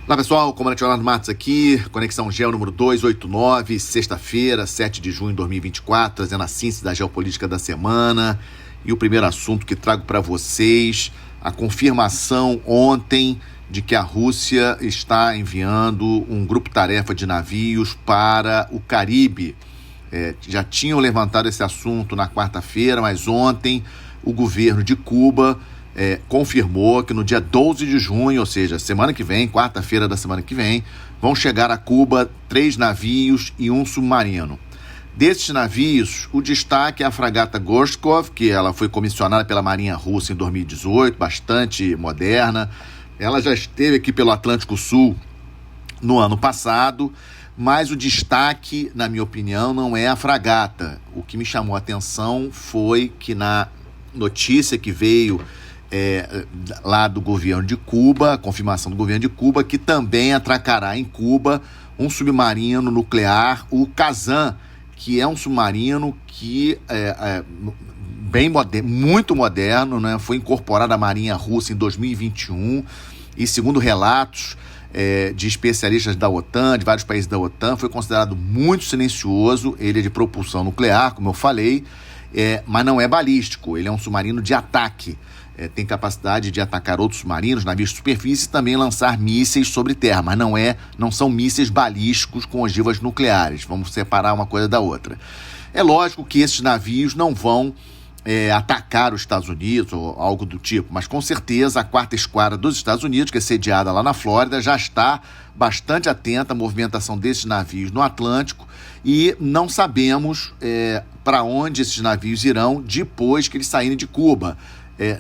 Olá pessoal, comandante Leonardo Matos aqui, Conexão Geo número 289, sexta-feira, 7 de junho de 2024, trazendo a síntese da geopolítica da semana. E o primeiro assunto que trago para vocês, a confirmação ontem de que a Rússia está enviando um grupo-tarefa de navios para o Caribe. Já tinham levantado esse assunto na quarta-feira, mas ontem o governo de Cuba confirmou que no dia 12 de junho, ou seja, semana que vem, quarta-feira da semana que vem, vão chegar a Cuba 3 navios e um submarino. Desses navios, o destaque é a fragata Gorshkov, que ela foi comissionada pela Marinha Russa em 2018, bastante moderna. Ela já esteve aqui pelo Atlântico Sul no ano passado, mas o destaque, na minha opinião, não é a fragata. O que me chamou a atenção foi que na notícia que veio lá do governo de Cuba, a confirmação do governo de Cuba, que também atracará em Cuba um submarino nuclear, o Kazan, que é um submarino que muito moderno, né? Foi incorporado à Marinha Russa em 2021 e, segundo relatos de especialistas da OTAN, de vários países da OTAN, foi considerado muito silencioso. Ele é de propulsão nuclear, como eu falei, mas não é balístico, ele é um submarino de ataque. Tem capacidade de atacar outros submarinos, navios de superfície e também lançar mísseis sobre terra, mas não são mísseis balísticos com ogivas nucleares. Vamos separar uma coisa da outra. É lógico que esses navios não vão atacar os Estados Unidos ou algo do tipo, mas com certeza a 4ª Esquadra dos Estados Unidos, que é sediada lá na Flórida, já está bastante atenta à movimentação desses navios no Atlântico e não sabemos para onde esses navios irão depois que eles saírem de Cuba.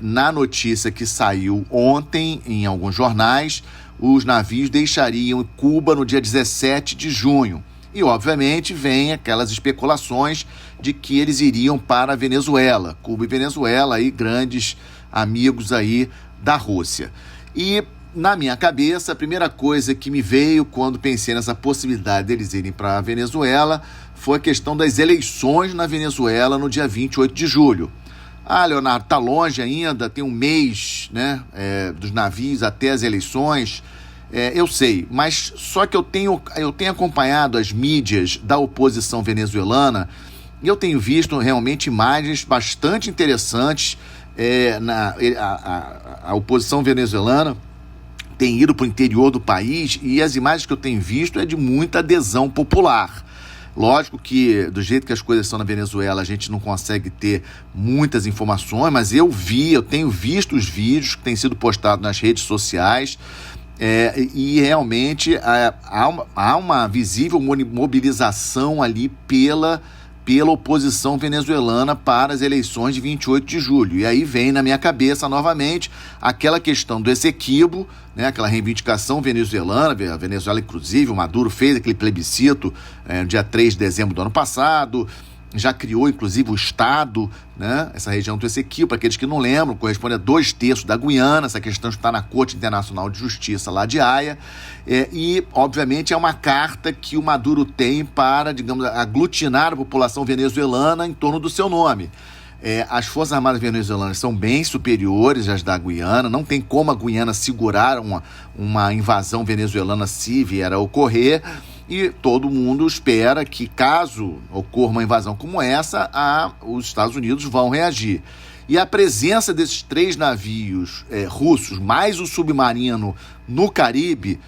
Na notícia que saiu ontem em alguns jornais, os navios deixariam Cuba no dia 17 de junho. E, obviamente, vem aquelas especulações de que eles iriam para a Venezuela. Cuba e Venezuela, aí, grandes amigos aí da Rússia. E, na minha cabeça, a primeira coisa que me veio quando pensei nessa possibilidade deles irem para a Venezuela foi a questão das eleições na Venezuela no dia 28 de julho. Leonardo, está longe ainda, tem um mês, né, dos navios até as eleições. Eu sei, mas só que eu tenho acompanhado as mídias da oposição venezuelana e eu tenho visto realmente imagens bastante interessantes. A oposição venezuelana tem ido para o interior do país e as imagens que eu tenho visto é de muita adesão popular. Lógico que, do jeito que as coisas são na Venezuela, a gente não consegue ter muitas informações, mas eu tenho visto os vídeos que têm sido postados nas redes sociais e realmente há uma visível mobilização ali pela oposição venezuelana para as eleições de 28 de julho. E aí vem na minha cabeça novamente aquela questão do Essequibo, né, aquela reivindicação venezuelana. A Venezuela, inclusive, o Maduro fez aquele plebiscito no dia 3 de dezembro do ano passado, já criou, inclusive, o Estado, né, essa região do Essequibo, para aqueles que não lembram, corresponde a 2/3 da Guiana. Essa questão está na Corte Internacional de Justiça lá de Haia, e, obviamente, é uma carta que o Maduro tem para, digamos, aglutinar a população venezuelana em torno do seu nome. As Forças Armadas venezuelanas são bem superiores às da Guiana, não tem como a Guiana segurar uma invasão venezuelana se vier a ocorrer. E todo mundo espera que, caso ocorra uma invasão como essa, os Estados Unidos vão reagir. E a presença desses 3 navios russos, mais o submarino no Caribe,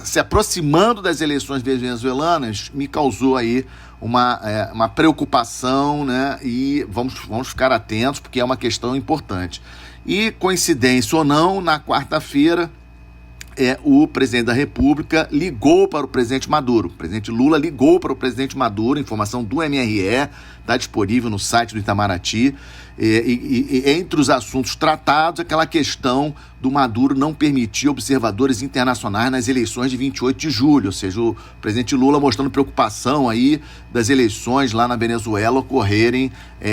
se aproximando das eleições venezuelanas, me causou aí uma preocupação, né? E vamos ficar atentos, porque é uma questão importante. E, coincidência ou não, na quarta-feira, o presidente da República ligou para o presidente Maduro. O presidente Lula ligou para o presidente Maduro, informação do MRE, está disponível no site do Itamaraty. E entre os assuntos tratados, aquela questão do Maduro não permitir observadores internacionais nas eleições de 28 de julho, ou seja, o presidente Lula mostrando preocupação aí das eleições lá na Venezuela ocorrerem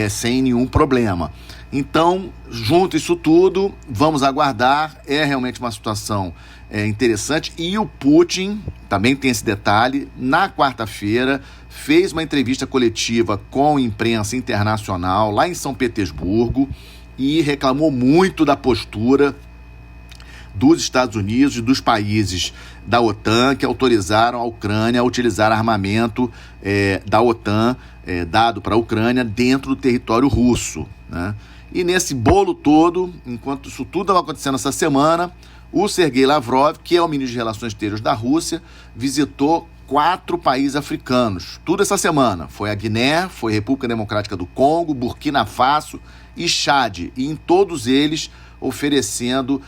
sem nenhum problema. Então, junto isso tudo, vamos aguardar. É realmente uma situação interessante. E o Putin, também tem esse detalhe, na quarta-feira fez uma entrevista coletiva com a imprensa internacional lá em São Petersburgo e reclamou muito da postura dos Estados Unidos e dos países da OTAN que autorizaram a Ucrânia a utilizar armamento da OTAN dado para a Ucrânia dentro do território russo, né? E nesse bolo todo, enquanto isso tudo estava acontecendo essa semana, o Sergei Lavrov, que é o ministro de Relações Exteriores da Rússia, visitou 4 países africanos. Tudo essa semana. Foi a Guiné, foi a República Democrática do Congo, Burkina Faso e Chad. E em todos eles oferecendo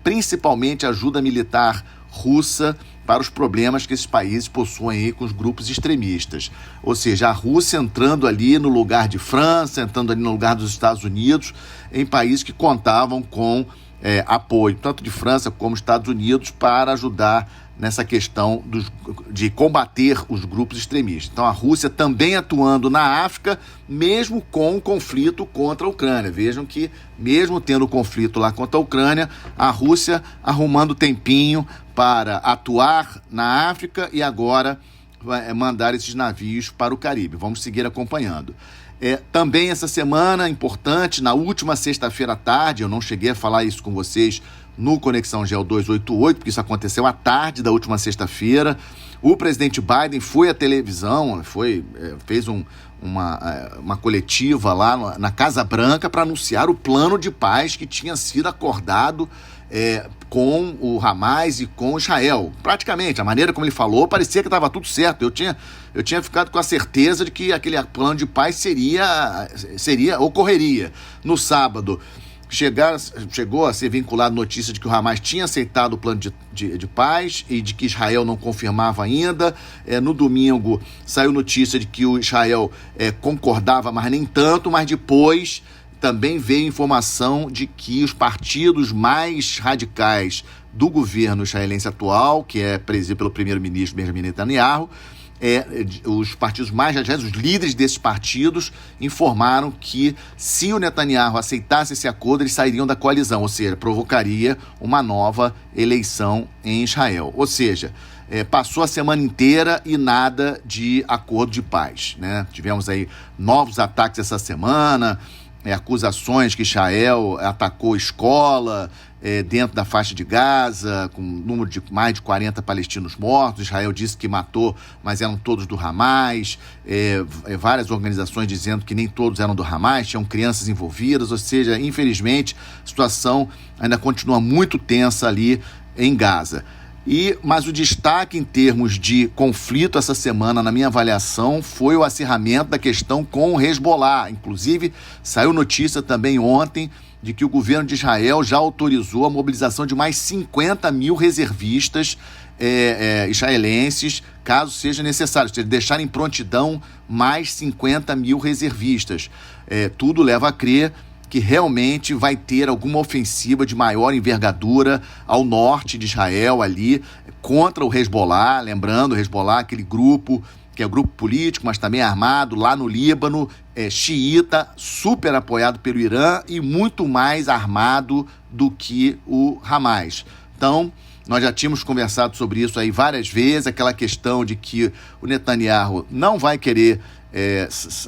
principalmente ajuda militar russa para os problemas que esses países possuem aí com os grupos extremistas. Ou seja, a Rússia entrando ali no lugar de França, entrando ali no lugar dos Estados Unidos, em países que contavam com apoio, tanto de França como Estados Unidos, para ajudar nessa questão de combater os grupos extremistas. Então a Rússia também atuando na África, mesmo com o conflito contra a Ucrânia. Vejam que, mesmo tendo o conflito lá contra a Ucrânia, a Rússia arrumando tempinho para atuar na África e agora mandar esses navios para o Caribe. Vamos seguir acompanhando. Também essa semana, importante, na última sexta-feira à tarde, eu não cheguei a falar isso com vocês no Conexão Geo 288, porque isso aconteceu à tarde da última sexta-feira, o presidente Biden foi à televisão, fez uma coletiva lá na Casa Branca para anunciar o plano de paz que tinha sido acordado com o Hamas e com Israel. Praticamente, a maneira como ele falou, parecia que estava tudo certo. Eu tinha ficado com a certeza de que aquele plano de paz ocorreria. No sábado, chegou a ser vinculada a notícia de que o Hamas tinha aceitado o plano de paz e de que Israel não confirmava ainda. No domingo, saiu notícia de que o Israel concordava, mas nem tanto, mas depois também veio informação de que os partidos mais radicais do governo israelense atual, que é presidido pelo primeiro-ministro Benjamin Netanyahu, os partidos mais radicais, os líderes desses partidos, informaram que se o Netanyahu aceitasse esse acordo, eles sairiam da coalizão, ou seja, provocaria uma nova eleição em Israel. Ou seja, passou a semana inteira e nada de acordo de paz, né? Tivemos aí novos ataques essa semana, acusações que Israel atacou escola dentro da faixa de Gaza, com um número de mais de 40 palestinos mortos. Israel disse que matou, mas eram todos do Hamas. Várias organizações dizendo que nem todos eram do Hamas, tinham crianças envolvidas. Ou seja, infelizmente, a situação ainda continua muito tensa ali em Gaza. Mas o destaque em termos de conflito essa semana, na minha avaliação, foi o acirramento da questão com o Hezbollah. Inclusive, saiu notícia também ontem de que o governo de Israel já autorizou a mobilização de mais 50 mil reservistas israelenses, caso seja necessário, ou seja, deixar em prontidão mais 50 mil reservistas. Tudo leva a crer que realmente vai ter alguma ofensiva de maior envergadura ao norte de Israel ali, contra o Hezbollah. Lembrando, o Hezbollah, aquele grupo que é grupo político, mas também armado lá no Líbano, xiita, super apoiado pelo Irã e muito mais armado do que o Hamas. Então, nós já tínhamos conversado sobre isso aí várias vezes, aquela questão de que o Netanyahu não vai querer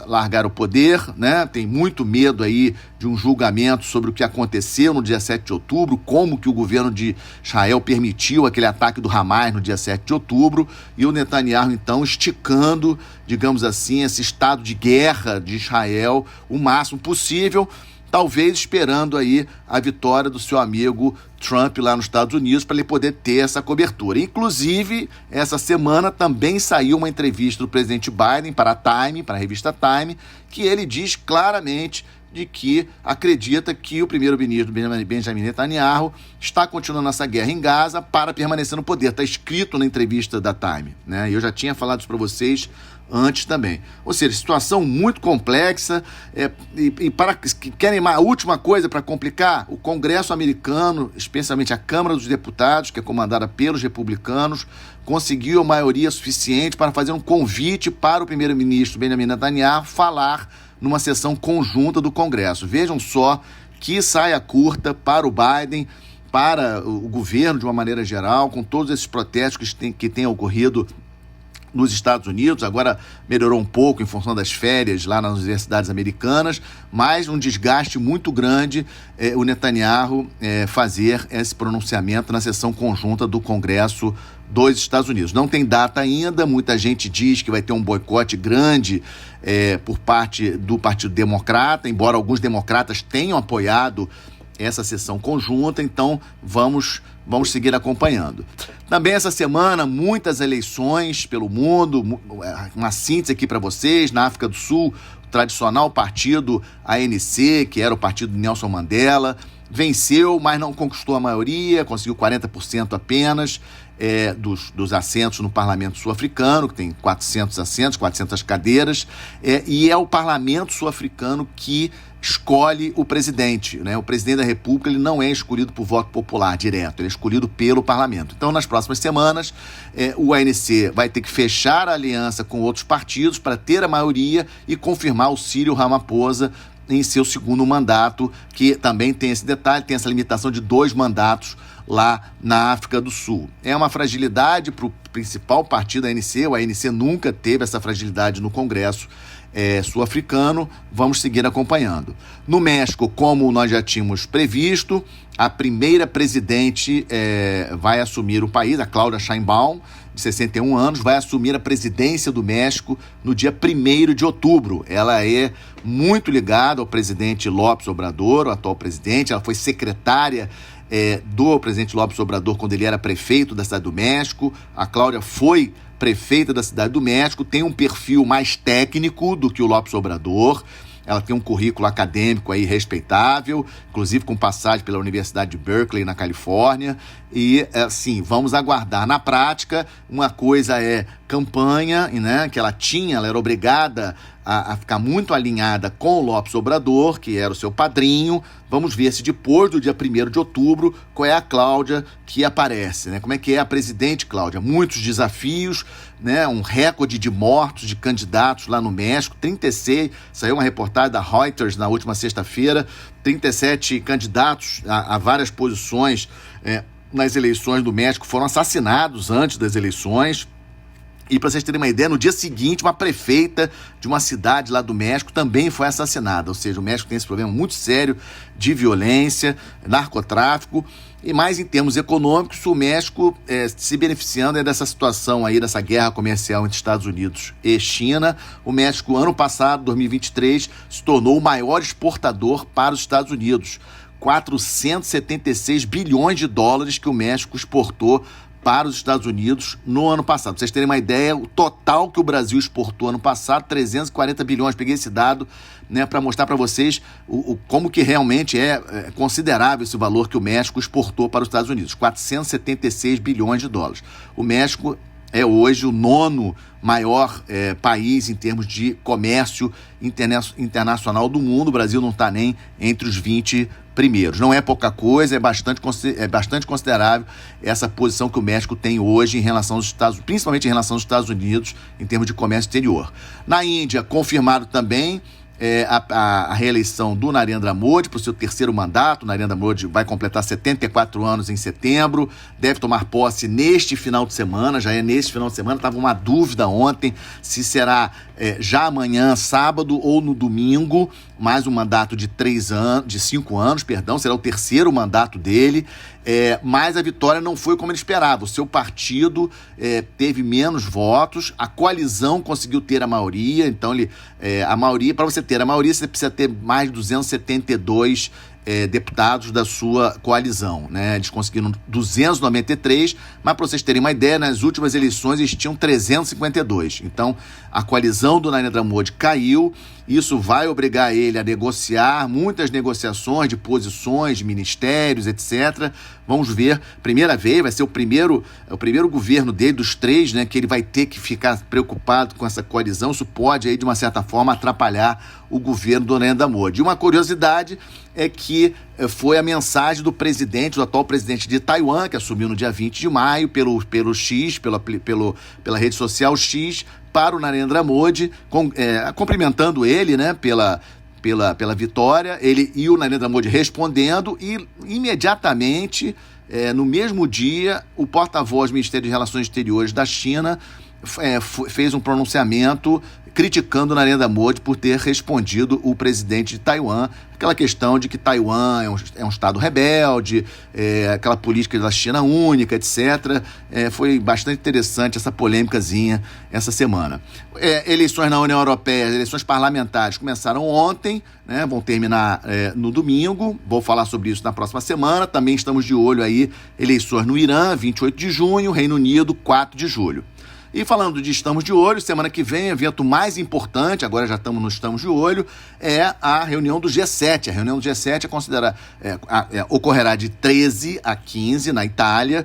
largar o poder, né? Tem muito medo aí de um julgamento sobre o que aconteceu no dia 7 de outubro, como que o governo de Israel permitiu aquele ataque do Hamas no dia 7 de outubro, e o Netanyahu, então, esticando, digamos assim, esse estado de guerra de Israel o máximo possível, talvez esperando aí a vitória do seu amigo Trump lá nos Estados Unidos para ele poder ter essa cobertura. Inclusive, essa semana também saiu uma entrevista do presidente Biden para a revista Time, que ele diz claramente de que acredita que o primeiro-ministro Benjamin Netanyahu está continuando essa guerra em Gaza para permanecer no poder. Está escrito na entrevista da Time, né? Eu já tinha falado isso para vocês antes também. Ou seja, situação muito complexa. E para que querem a última coisa para complicar, o Congresso americano, especialmente a Câmara dos Deputados, que é comandada pelos republicanos, conseguiu a maioria suficiente para fazer um convite para o primeiro-ministro Benjamin Netanyahu falar numa sessão conjunta do Congresso. Vejam só que saia curta para o Biden, para o governo de uma maneira geral, com todos esses protestos que têm ocorrido nos Estados Unidos, agora melhorou um pouco em função das férias lá nas universidades americanas, mas um desgaste muito grande o Netanyahu fazer esse pronunciamento na sessão conjunta do Congresso dos Estados Unidos. Não tem data ainda, muita gente diz que vai ter um boicote grande por parte do Partido Democrata, embora alguns democratas tenham apoiado essa sessão conjunta, então vamos seguir acompanhando. Também essa semana, muitas eleições pelo mundo, uma síntese aqui para vocês. Na África do Sul, o tradicional partido ANC, que era o partido de Nelson Mandela, venceu, mas não conquistou a maioria, conseguiu 40% apenas dos assentos no parlamento sul-africano, que tem 400 assentos, 400 cadeiras, e é o parlamento sul-africano que escolhe o presidente, né? O presidente da República ele não é escolhido por voto popular direto, ele é escolhido pelo parlamento. Então, nas próximas semanas, o ANC vai ter que fechar a aliança com outros partidos para ter a maioria e confirmar o Cyril Ramaphosa em seu segundo mandato, que também tem esse detalhe, tem essa limitação de 2 mandatos lá na África do Sul. É uma fragilidade para o principal partido da ANC, o ANC nunca teve essa fragilidade no Congresso sul-africano, vamos seguir acompanhando. No México, como nós já tínhamos previsto, a primeira presidente vai assumir o país, a Claudia Sheinbaum, de 61 anos, vai assumir a presidência do México no dia 1º de outubro. Ela é muito ligada ao presidente López Obrador, o atual presidente, ela foi secretária do presidente López Obrador quando ele era prefeito da cidade do México. A Cláudia foi prefeita da cidade do México, tem um perfil mais técnico do que o López Obrador. Ela tem um currículo acadêmico aí respeitável, inclusive com passagem pela Universidade de Berkeley, na Califórnia. E, assim, vamos aguardar. Na prática, uma coisa é campanha, né, que ela era obrigada a ficar muito alinhada com o López Obrador, que era o seu padrinho. Vamos ver se depois do dia 1º de outubro, qual é a Cláudia que aparece, né? Como é que é a presidente Cláudia? Muitos desafios, né? Um recorde de mortos de candidatos lá no México, 36, saiu uma reportagem da Reuters na última sexta-feira, 37 candidatos a várias posições nas eleições do México foram assassinados antes das eleições. E para vocês terem uma ideia, no dia seguinte, uma prefeita de uma cidade lá do México também foi assassinada. Ou seja, o México tem esse problema muito sério de violência, narcotráfico. E mais em termos econômicos, o México se beneficiando dessa situação aí, dessa guerra comercial entre Estados Unidos e China. O México, ano passado, 2023, se tornou o maior exportador para os Estados Unidos. 476 bilhões de dólares que o México exportou para os Estados Unidos no ano passado. Pra vocês terem uma ideia, o total que o Brasil exportou ano passado, 340 bilhões. Peguei esse dado, né, para mostrar para vocês como que realmente é considerável esse valor que o México exportou para os Estados Unidos, 476 bilhões de dólares. O México é hoje o 9º maior país em termos de comércio internacional do mundo. O Brasil não está nem entre os 20 primeiros. Não é pouca coisa, é bastante considerável essa posição que o México tem hoje em relação aos principalmente em relação aos Estados Unidos, em termos de comércio exterior. Na Índia, confirmado também a reeleição do Narendra Modi para o seu 3º mandato. O Narendra Modi vai completar 74 anos em setembro, deve tomar posse neste final de semana, já é neste final de semana. Estava uma dúvida ontem se será já amanhã, sábado, ou no domingo. Mais um mandato de 5 anos, será o 3º mandato dele, mas a vitória não foi como ele esperava. O seu partido teve menos votos, a coalizão conseguiu ter a maioria, então a maioria, para você ter a maioria, você precisa ter mais de 272 deputados da sua coalizão, né? Eles conseguiram 293, mas para vocês terem uma ideia, nas últimas eleições eles tinham 352. Então, a coalizão do Narendra Modi caiu. Isso vai obrigar ele a negociar, muitas negociações de posições, de ministérios, etc. Vamos ver, primeira vez, vai ser o primeiro governo dele, dos 3, né, que ele vai ter que ficar preocupado com essa coalizão. Isso pode, aí, de uma certa forma, atrapalhar o governo do Narendra Modi. E uma curiosidade é que foi a mensagem do atual presidente de Taiwan, que assumiu no dia 20 de maio, pelo X, pela rede social X, para o Narendra Modi, cumprimentando ele, né, pela vitória, ele e o Narendra Modi respondendo, e imediatamente, no mesmo dia, o porta-voz do Ministério de Relações Exteriores da China fez um pronunciamento criticando Narendra Modi por ter respondido o presidente de Taiwan, aquela questão de que Taiwan é um estado rebelde, aquela política da China única, etc. Foi bastante interessante essa polêmicazinha essa semana. Eleições na União Europeia, eleições parlamentares começaram ontem, né, vão terminar no domingo, vou falar sobre isso na próxima semana. Também estamos de olho aí, eleições no Irã, 28 de junho, Reino Unido, 4 de julho. E falando de estamos de olho, semana que vem, evento mais importante, agora já estamos no estamos de olho, é a reunião do G7. A reunião do G7 ocorrerá de 13 a 15 na Itália,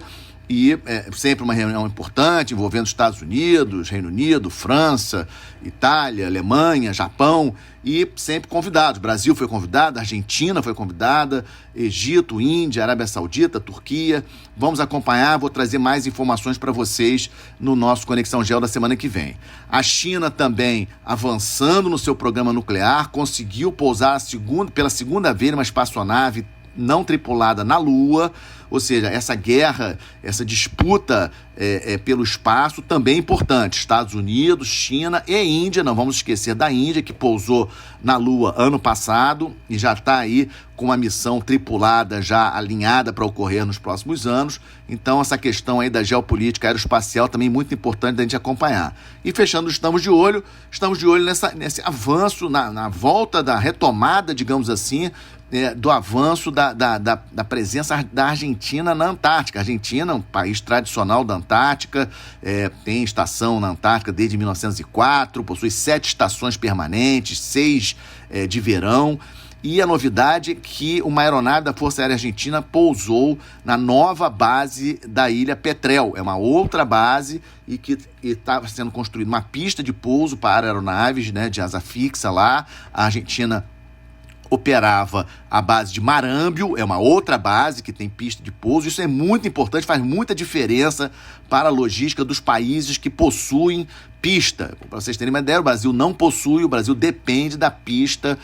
e sempre uma reunião importante envolvendo Estados Unidos, Reino Unido, França, Itália, Alemanha, Japão, e sempre convidados. Brasil foi convidado, Argentina foi convidada, Egito, Índia, Arábia Saudita, Turquia. Vamos acompanhar, vou trazer mais informações para vocês no nosso Conexão Geo da semana que vem. A China também avançando no seu programa nuclear, conseguiu pousar pela segunda vez uma espaçonave não tripulada na Lua, ou seja, essa guerra, essa disputa pelo espaço também é importante. Estados Unidos, China e Índia, não vamos esquecer da Índia, que pousou na Lua ano passado e já está aí com uma missão tripulada já alinhada para ocorrer nos próximos anos. Então essa questão aí da geopolítica aeroespacial também muito importante da gente acompanhar. E fechando, estamos de olho nesse avanço, na volta da retomada, digamos assim, do avanço da presença da Argentina na Antártica. A Argentina é um país tradicional da Antártica, tem estação na Antártica desde 1904, possui 7 estações permanentes, 6 de verão. E a novidade é que uma aeronave da Força Aérea Argentina pousou na nova base da Ilha Petrel. É uma outra base e que está sendo construída uma pista de pouso para aeronaves, né, de asa fixa lá. A Argentina operava a base de Marambio, é uma outra base que tem pista de pouso. Isso é muito importante, faz muita diferença para a logística dos países que possuem pista. Para vocês terem uma ideia, o Brasil não possui, o Brasil depende da pista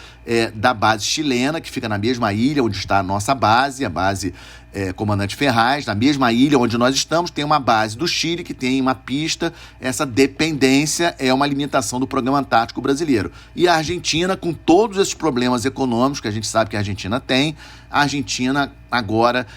da base chilena, que fica na mesma ilha onde está a nossa base, a base Comandante Ferraz. Na mesma ilha onde nós estamos, tem uma base do Chile que tem uma pista. Essa dependência é uma limitação do Programa Antártico Brasileiro. E a Argentina, com todos esses problemas econômicos que a gente sabe que a Argentina tem, a Argentina agora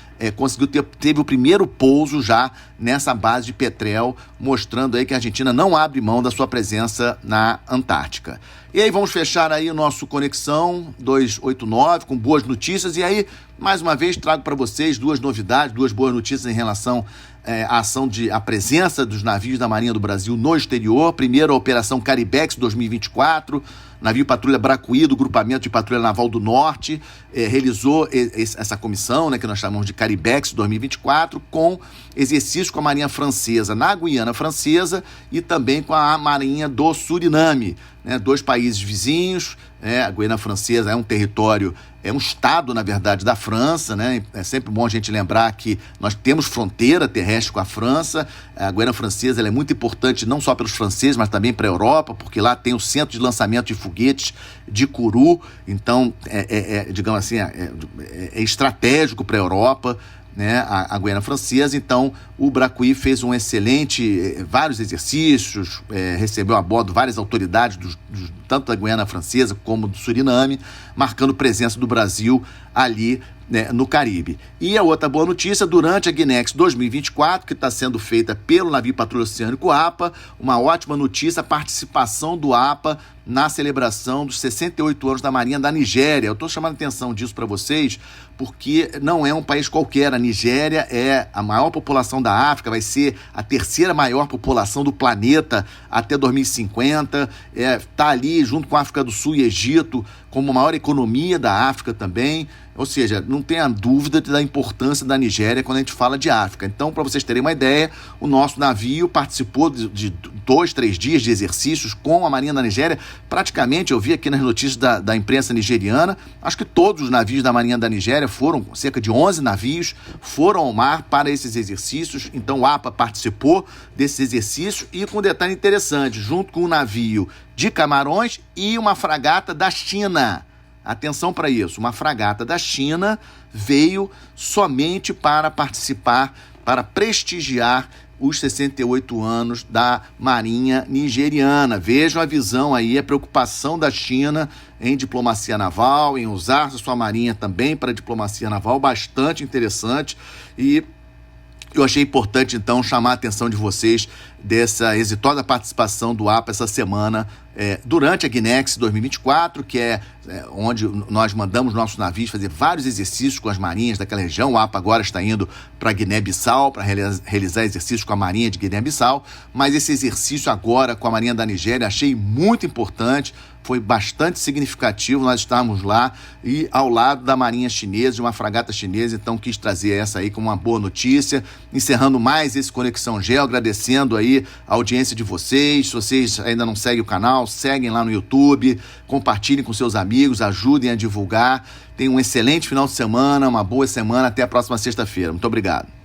teve o primeiro pouso já nessa base de Petrel, mostrando aí que a Argentina não abre mão da sua presença na Antártica. E aí vamos fechar aí o nosso Conexão 289 com boas notícias. E aí, mais uma vez, trago para vocês duas novidades, duas boas notícias em relação à presença dos navios da Marinha do Brasil no exterior. Primeiro, a Operação Caribex 2024, navio patrulha Bracuí do Grupamento de Patrulha Naval do Norte, realizou essa comissão, né, que nós chamamos de Caribex 2024, com exercícios com a Marinha Francesa na Guiana Francesa e também com a Marinha do Suriname, né, 2 países vizinhos. A Guiana Francesa é um território, é um estado, na verdade, da França, né? É sempre bom a gente lembrar que nós temos fronteira terrestre com a França. A Guiana Francesa ela é muito importante não só pelos franceses, mas também para a Europa, porque lá tem o centro de lançamento de foguetes de Kourou. Então, digamos assim, é estratégico para a Europa, né, a Guiana Francesa. Então o Bracuí fez vários exercícios, recebeu a bordo várias autoridades tanto da Guiana Francesa como do Suriname, marcando presença do Brasil ali, né, no Caribe. E a outra boa notícia, durante a Guinex 2024, que está sendo feita pelo navio Patrulha Oceânico APA, uma ótima notícia, a participação do APA na celebração dos 68 anos da Marinha da Nigéria. Eu estou chamando a atenção disso para vocês, porque não é um país qualquer. A Nigéria é a maior população da África, vai ser a 3ª maior população do planeta até 2050, está ali junto com a África do Sul e Egito, como a maior economia da África também. Ou seja, não tenha dúvida da importância da Nigéria quando a gente fala de África. Então, para vocês terem uma ideia, o nosso navio participou de 2, 3 dias de exercícios com a Marinha da Nigéria. Praticamente, eu vi aqui nas notícias da imprensa nigeriana, acho que todos os navios da Marinha da Nigéria cerca de 11 navios, foram ao mar para esses exercícios. Então, o APA participou desses exercícios e com um detalhe interessante, junto com um navio de Camarões e uma fragata da China. Atenção para isso, uma fragata da China veio somente para participar, para prestigiar os 68 anos da Marinha nigeriana. Vejam a visão aí, a preocupação da China em diplomacia naval, em usar a sua marinha também para diplomacia naval, bastante interessante. E eu achei importante, então, chamar a atenção de vocês dessa exitosa participação do APA essa semana durante a Guinex 2024, que é onde nós mandamos nossos navios fazer vários exercícios com as marinhas daquela região. O APA agora está indo para Guiné-Bissau para realizar exercícios com a marinha de Guiné-Bissau, mas esse exercício agora com a marinha da Nigéria achei muito importante, foi bastante significativo nós estarmos lá e ao lado da marinha chinesa, de uma fragata chinesa, então quis trazer essa aí como uma boa notícia, encerrando mais esse Conexão Geo, agradecendo aí a audiência de vocês. Se vocês ainda não seguem o canal, seguem lá no YouTube, compartilhem com seus amigos, ajudem a divulgar. Tenham um excelente final de semana, uma boa semana, até a próxima sexta-feira. Muito obrigado.